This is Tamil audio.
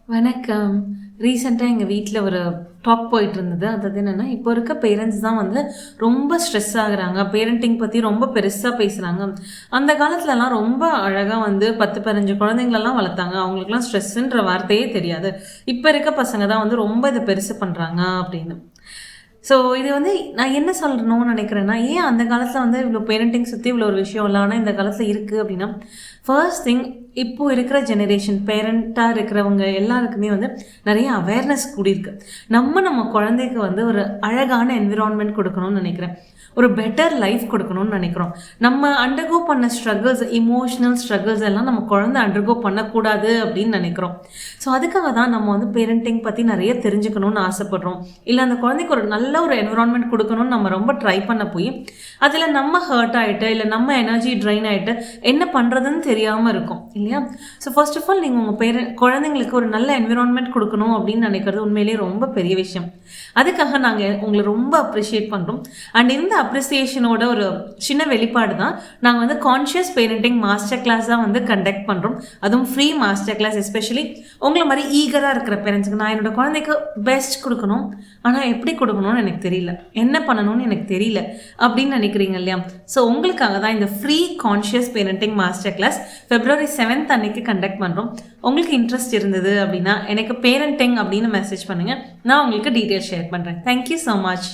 வணக்கம். ரீசென்ட்டா எங்க வீட்ல ஒரு டாக் போயிட்டு இருந்தது. அதாவது என்னன்னா, இப்போ இருக்க பேரண்ட்ஸ் தான் வந்து ரொம்ப ஸ்ட்ரெஸ் ஆகுறாங்க. பேரண்டிங் பத்தி ரொம்ப பெருசா பேசுறாங்க. அந்த காலத்துலலாம் ரொம்ப அழகா வந்து 10, 15 குழந்தைங்களலாம் வளர்த்தாங்க. அவங்களுக்குலாம் ஸ்ட்ரெஸ்ஸுன்ற வார்த்தையே தெரியாது. இப்ப இருக்க பசங்க தான் வந்து ரொம்ப இத பெருசு பண்றாங்க அப்படின்னு. ஸோ இது வந்து நான் என்ன சொல்லணும்னு நினைக்கிறேன்னா, ஏன் அந்த காலத்தில வந்து இவ்வளோ பேரண்டிங் சுத்தி இவ்வளோ ஒரு விஷயம் இல்ல. ஆனா இந்த காலத்தில இருக்கு அப்படின்னா, ஃபர்ஸ்ட் திங் இப்போ இருக்கிற ஜெனரேஷன் பேரண்ட்டா இருக்கிறவங்க எல்லாருக்குமே வந்து நெறைய அவேர்னஸ் கூடியிருக்கு. நம்ம குழந்தைக்கு வந்து ஒரு அழகான என்விரான்மென்ட் குடுக்கணும்னு நெனைக்கிறேன். ஒரு பெட்டர் லைஃப் குடுக்கணும்னு நெனைக்கிறோம். நம்ம அண்டர்கோ பண்ண ஸ்ட்ரகிள்ஸ், எமோஷனல் ஸ்ட்ரகிள்ஸ் எல்லாம் நம்ம குழந்தை அண்டர்கோ பண்ணக்கூடாது அப்படின்னு நெனைக்கிறோம். ஸோ அதுக்காக தான் நம்ம வந்து பேரண்டிங் பத்தி நெறைய தெரிஞ்சுக்கணும்னு ஆசைப்படுறோம். இல்ல அந்த குழந்தைக்கு ஒரு நல்ல ஒரு என்விரான்மென்ட் குடுக்கணும்னு நம்ம ரொம்ப ட்ரை பண்ண போய், அதில நம்ம ஹர்ட் ஆயிட்டு, இல்ல நம்ம எனர்ஜி ட்ரெயின் ஆயிட்டு, என்ன பண்றதுன்னு தெரியாம இருக்கோம். இல்லையா? ஸோ ஃபர்ஸ்ட் ஆஃப் ஆல் நீங்க உங்க குழந்தைங்களுக்கு ஒரு நல்ல என்விரான்மென்ட் குடுக்கணும் அப்படின்னு நெனைக்கிறது உண்மையிலேயே ரொம்ப பெரிய விஷயம். அதுக்காக நாங்க உங்கள ரொம்ப அப்ரிஷியேட் பண்றோம். அண்ட் இந்த அப்ரிசியேஷனோட ஒரு சின்ன வெளிப்பாடு தான், நாங்க வந்து கான்ஷியஸ் பேரண்டிங் மாஸ்டர் கிளாஸா வந்து கண்டக்ட் பண்றோம். அதுவும் ஃப்ரீ மாஸ்டர் கிளாஸ் எஸ்பெஷலி உங்கள மாரி ஈகரா இருக்கிற பேரண்ட்ஸ்க்கு நான் என்னோட குழந்தைக்கு பெஸ்ட் குடுக்கணும். ஆனா எப்படி குடுக்கணும்னு எனக்கு தெரியல. என்ன பண்ணணும்னு எனக்கு தெரியல. அப்படின்னு நினைக்கிறீங்க இல்லையா? ஸோ உங்களுக்காக தான் இந்த free conscious parenting master class February 7th அன்னைக்கு கண்டக்ட் பண்றோம். உங்களுக்கு இன்ட்ரெஸ்ட் இருந்தது அப்படின்னா, எனக்கு பேரண்டிங் அப்படின்னு மெசேஜ் பண்ணுங்க. நான் உங்களுக்கு டீட்டெயில்ஸ் ஷேர் பண்றேன். Thank you so much.